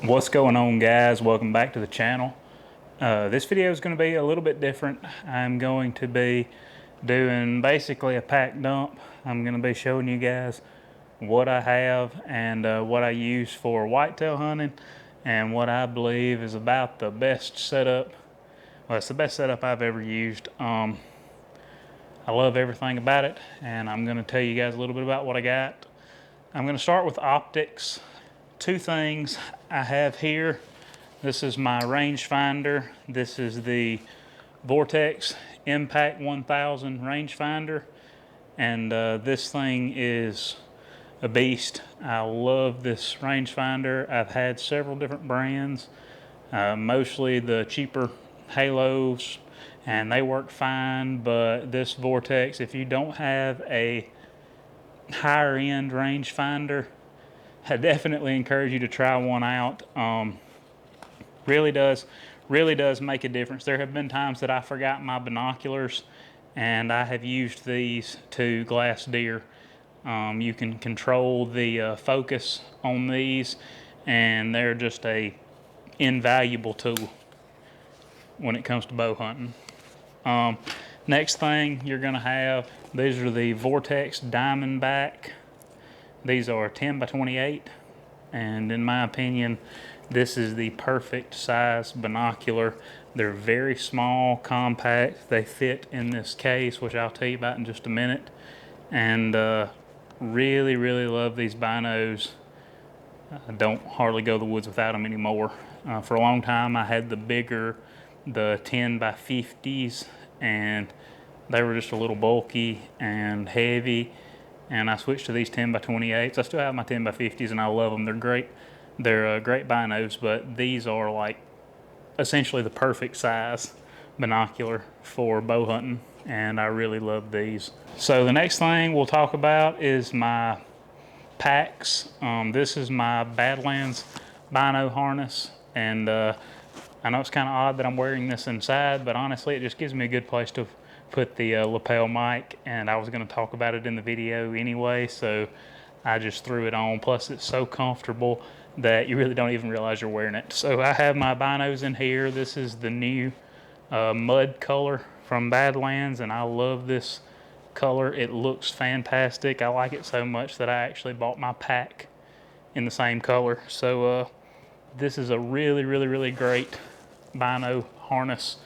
What's going on, guys? Welcome back to the channel. This video is going to be a little bit different. I'm going to be doing basically a pack dump. I'm going to be showing you guys what I have and what I use for whitetail hunting and what I believe is about the best setup. Well, it's the best setup I've ever used. I love everything about it, and I'm going to tell you guys a little bit about what I got. I'm going to start with optics. Two things I have here. This is my rangefinder. This is the Vortex Impact 1000 rangefinder, and this thing is a beast. I love this rangefinder. I've had several different brands, mostly the cheaper Halos, and they work fine, but this Vortex, if you don't have a higher end rangefinder, I definitely encourage you to try one out. Really does make a difference. There have been times that I forgot my binoculars and I have used these to glass deer. You can control the focus on these, and they're just a invaluable tool when it comes to bow hunting. Next thing you're gonna have, these are the Vortex Diamondback. These are 10 by 28, and in my opinion, this is the perfect size binocular. They're very small, compact. They fit in this case, which I'll tell you about in just a minute. And really love these binos. I don't hardly go to the woods without them anymore. For a long time, I had the 10 by 50s, and they were just a little bulky and heavy. And I switched to these 10 by 28s. I still have my 10 by 50s, and I love them. They're great. They're great binos, but these are like essentially the perfect size binocular for bow hunting, and I really love these. So the next thing we'll talk about is my packs. This is my Badlands Bino harness, and I know it's kind of odd that I'm wearing this inside, but honestly, it just gives me a good place to put the lapel mic, and I was going to talk about it in the video anyway, so I just threw it on. Plus, it's so comfortable that you really don't even realize you're wearing it. So I have my binos in here. This is the new mud color from Badlands, and I love this color. It looks fantastic. I like it so much that I actually bought my pack in the same color. So this is a really great bino harness.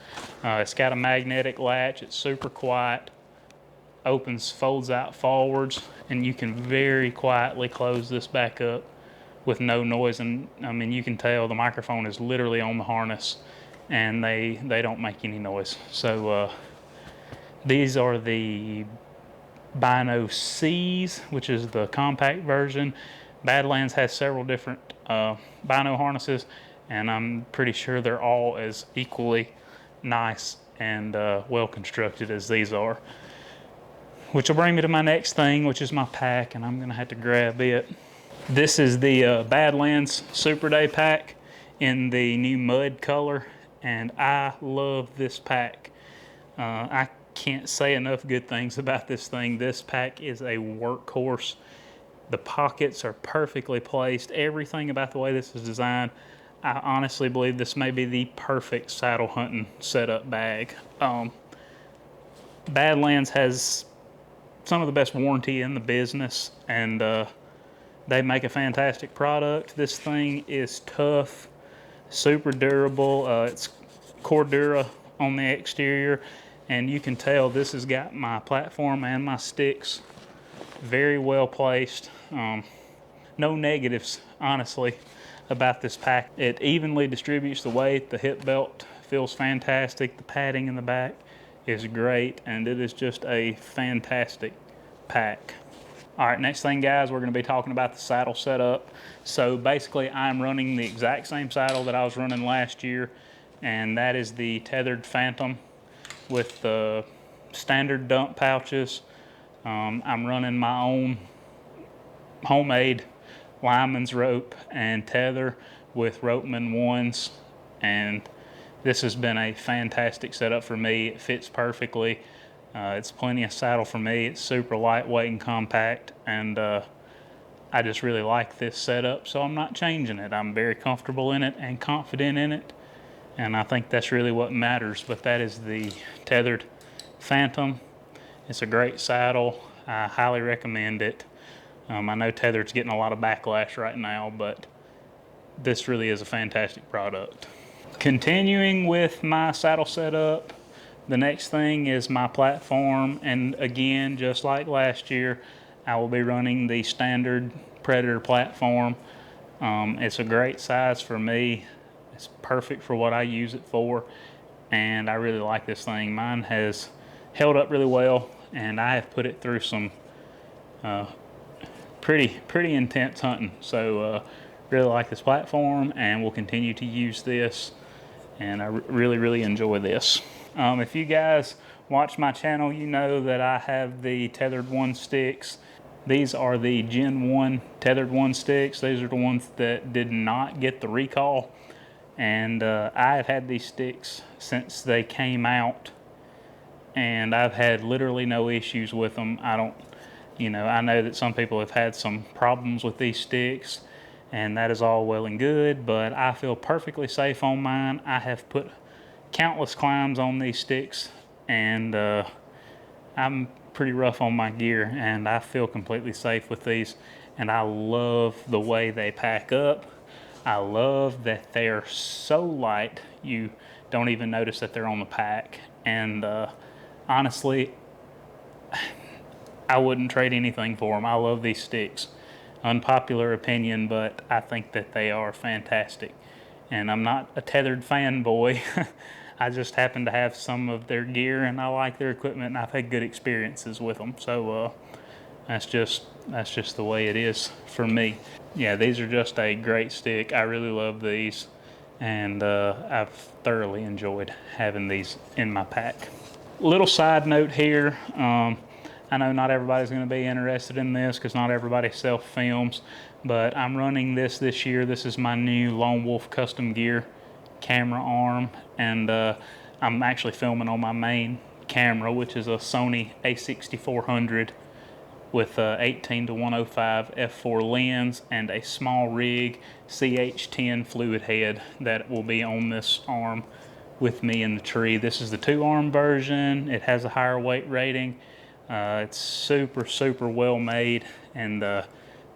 It's got a magnetic latch. It's super quiet, opens, folds out forwards, and you can very quietly close this back up with no noise. And I mean, you can tell the microphone is literally on the harness, and they don't make any noise. So these are the Bino C's, which is the compact version. Badlands has several different bino harnesses, and I'm pretty sure they're all as equally nice and well constructed as these are. Which will bring me to my next thing, which is my pack, and I'm gonna have to grab it. This is the Badlands Super Day pack in the new mud color, and I love this pack. I can't say enough good things about this thing. This pack is a workhorse. The pockets are perfectly placed. Everything about the way this is designed, I honestly believe this may be the perfect saddle hunting setup bag. Badlands has some of the best warranty in the business, and they make a fantastic product. This thing is tough, super durable. It's Cordura on the exterior, and you can tell this has got my platform and my sticks very well placed. No negatives, honestly, about this pack. It evenly distributes the weight. The hip belt feels fantastic. The padding in the back is great, and it is just a fantastic pack. All right, next thing, guys, we're going to be talking about the saddle setup. So basically, I'm running the exact same saddle that I was running last year, and that is the tethered Phantom with the standard dump pouches. I'm running my own homemade lineman's rope and tether with Ropeman ones, and this has been a fantastic setup for me. It fits perfectly. It's plenty of saddle for me. It's super lightweight and compact, and I just really like this setup, so I'm not changing it. I'm very comfortable in it and confident in it, and I think that's really what matters. But that is the tethered Phantom. It's a great saddle. I highly recommend it. I know tethered's getting a lot of backlash right now, but this really is a fantastic product. Continuing with my saddle setup, the next thing is my platform, and again, just like last year, I will be running the standard Predator platform. It's a great size for me. It's perfect for what I use it for, and I really like this thing. Mine has held up really well, and I have put it through some pretty intense hunting. So really like this platform, and will continue to use this, and I really enjoy this. If you guys watch my channel, you know that I have the Tethered 1 sticks. These are the Gen 1 Tethered 1 sticks. These are the ones that did not get the recall, and I have had these sticks since they came out, and I've had literally no issues with them. I know that some people have had some problems with these sticks, and that is all well and good, but I feel perfectly safe on mine. I have put countless climbs on these sticks, and I'm pretty rough on my gear, and I feel completely safe with these, and I love the way they pack up. I love that they're so light you don't even notice that they're on the pack, and honestly, I wouldn't trade anything for them. I love these sticks. Unpopular opinion, but I think that they are fantastic. And I'm not a tethered fanboy. I just happen to have some of their gear, and I like their equipment, and I've had good experiences with them. So that's just the way it is for me. Yeah, these are just a great stick. I really love these, and I've thoroughly enjoyed having these in my pack. Little side note here. I know not everybody's going to be interested in this because not everybody self-films, but I'm running this year. This is my new Lone Wolf custom gear camera arm, and I'm actually filming on my main camera, which is a Sony a6400 with a 18-105 f4 lens and a small rig CH10 fluid head that will be on this arm with me in the tree. This is the 2-arm version. It has a higher weight rating. It's super well made, and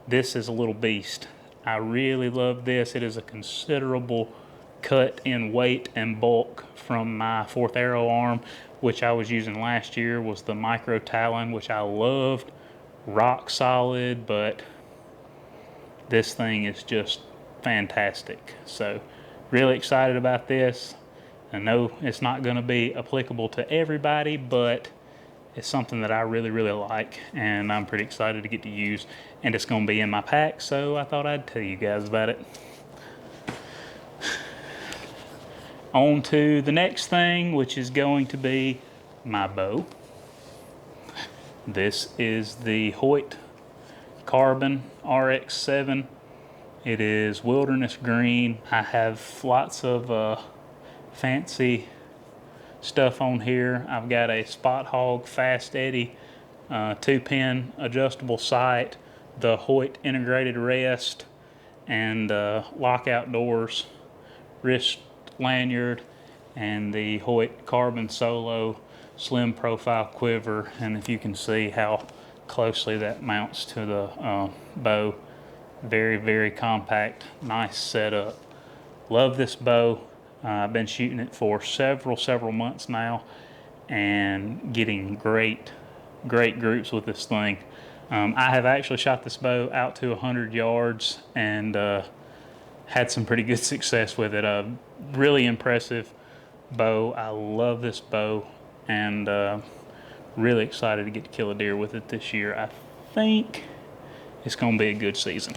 this is a little beast. I really love this. It is a considerable cut in weight and bulk from my 4th Arrow arm, which I was using last year, was the Micro Talon, which I loved. Rock solid, but this thing is just fantastic. So really excited about this. I know it's not going to be applicable to everybody, but it's something that I really like, and I'm pretty excited to get to use, and it's going to be in my pack, so I thought I'd tell you guys about it. On to the next thing, which is going to be my bow. This is the Hoyt Carbon RX7. It is wilderness green. I have lots of fancy stuff on here. I've got a Spot Hog Fast Eddy 2-pin adjustable sight, the Hoyt integrated rest, and lockout doors, wrist lanyard, and the Hoyt Carbon Solo slim profile quiver. And if you can see how closely that mounts to the bow, very compact, nice setup. Love this bow. I've been shooting it for several months now, and getting great groups with this thing. I have actually shot this bow out to 100 yards and had some pretty good success with it. A really impressive bow. I love this bow, and really excited to get to kill a deer with it this year. I think it's going to be a good season.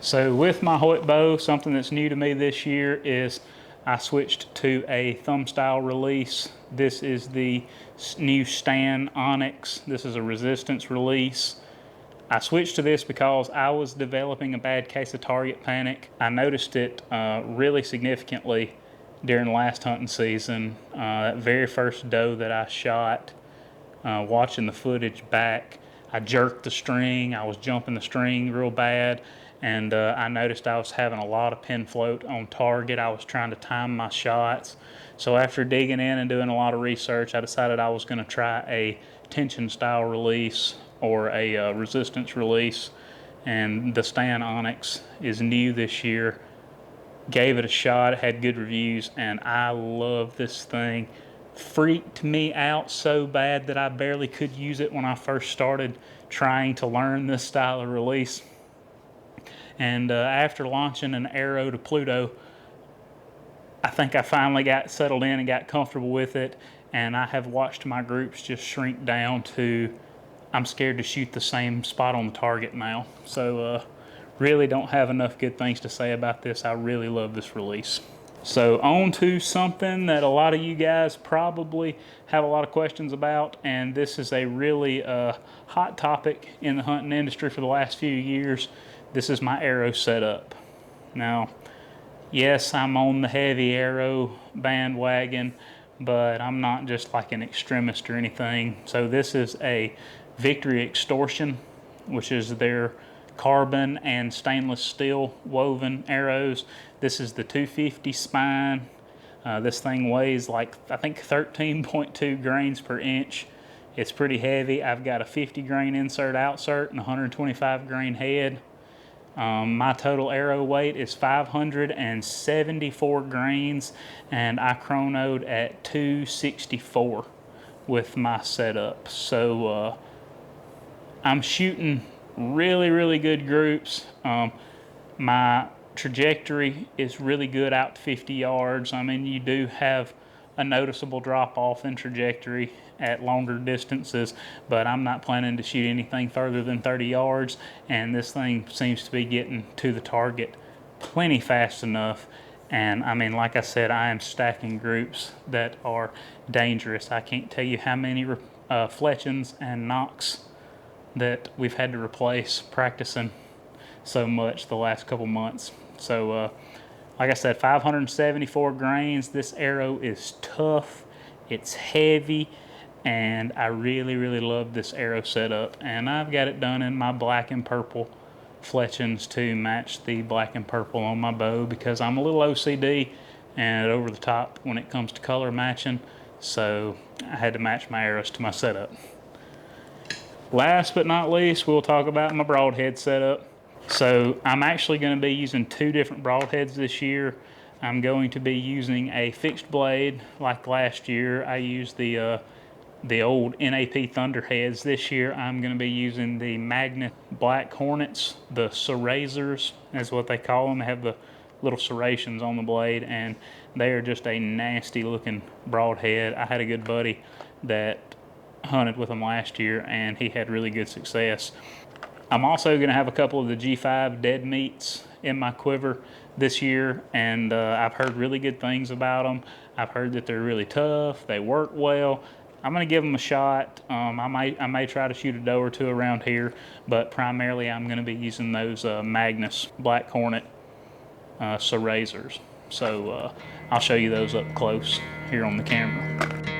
So with my Hoyt bow, something that's new to me this year is I switched to a thumb style release. This is the new Stan Onyx. This is a resistance release. I switched to this because I was developing a bad case of target panic. I noticed it really significantly during last hunting season. That very first doe that I shot, watching the footage back, I jerked the string, I was jumping the string real bad, and I noticed I was having a lot of pin float on target. I was trying to time my shots. So after digging in and doing a lot of research, I decided I was going to try a tension style release or a resistance release. And the Stan Onyx is new this year. Gave it a shot, it had good reviews, and I love this thing. Freaked me out so bad that I barely could use it when I first started trying to learn this style of release. And after launching an arrow to Pluto, I think I finally got settled in and got comfortable with it, and I have watched my groups just shrink down to I'm scared to shoot the same spot on the target now. So really don't have enough good things to say about this. I really love this release. So on to something that a lot of you guys probably have a lot of questions about, and this is a really hot topic in the hunting industry for the last few years. This is my arrow setup. Now, yes, I'm on the heavy arrow bandwagon, but I'm not just like an extremist or anything. So this is a Victory Extortion, which is their carbon and stainless steel woven arrows. This is the 250 spine. This thing weighs like, I think 13.2 grains per inch. It's pretty heavy. I've got a 50 grain insert outsert and 125 grain head. My total arrow weight is 574 grains, and I chronoed at 264 with my setup. So I'm shooting really good groups. My trajectory is really good out to 50 yards. I mean, you do have a noticeable drop off in trajectory at longer distances, but I'm not planning to shoot anything further than 30 yards, and this thing seems to be getting to the target plenty fast enough. And I mean, like I said, I am stacking groups that are dangerous. I can't tell you how many fletchings and knocks that we've had to replace practicing so much the last couple months. So like I said, 574 grains. This arrow is tough, it's heavy, and I really love this arrow setup. And I've got it done in my black and purple fletchings to match the black and purple on my bow, because I'm a little OCD and over the top when it comes to color matching. So I had to match my arrows to my setup. Last but not least, we'll talk about my broadhead setup. So I'm actually going to be using two different broadheads this year. I'm going to be using a fixed blade like last year. I used the old NAP Thunderheads. This year I'm going to be using the Magnet Black Hornets, the serrazers is what they call them. They have the little serrations on the blade, and they are just a nasty looking broadhead. I had a good buddy that hunted with them last year, and he had really good success. I'm also going to have a couple of the G5 dead meats in my quiver this year, and I've heard really good things about them. I've heard that they're really tough, they work well. I'm going to give them a shot. I may try to shoot a doe or two around here, but primarily I'm going to be using those Magnus Black Hornet serrazers. So I'll show you those up close here on the camera.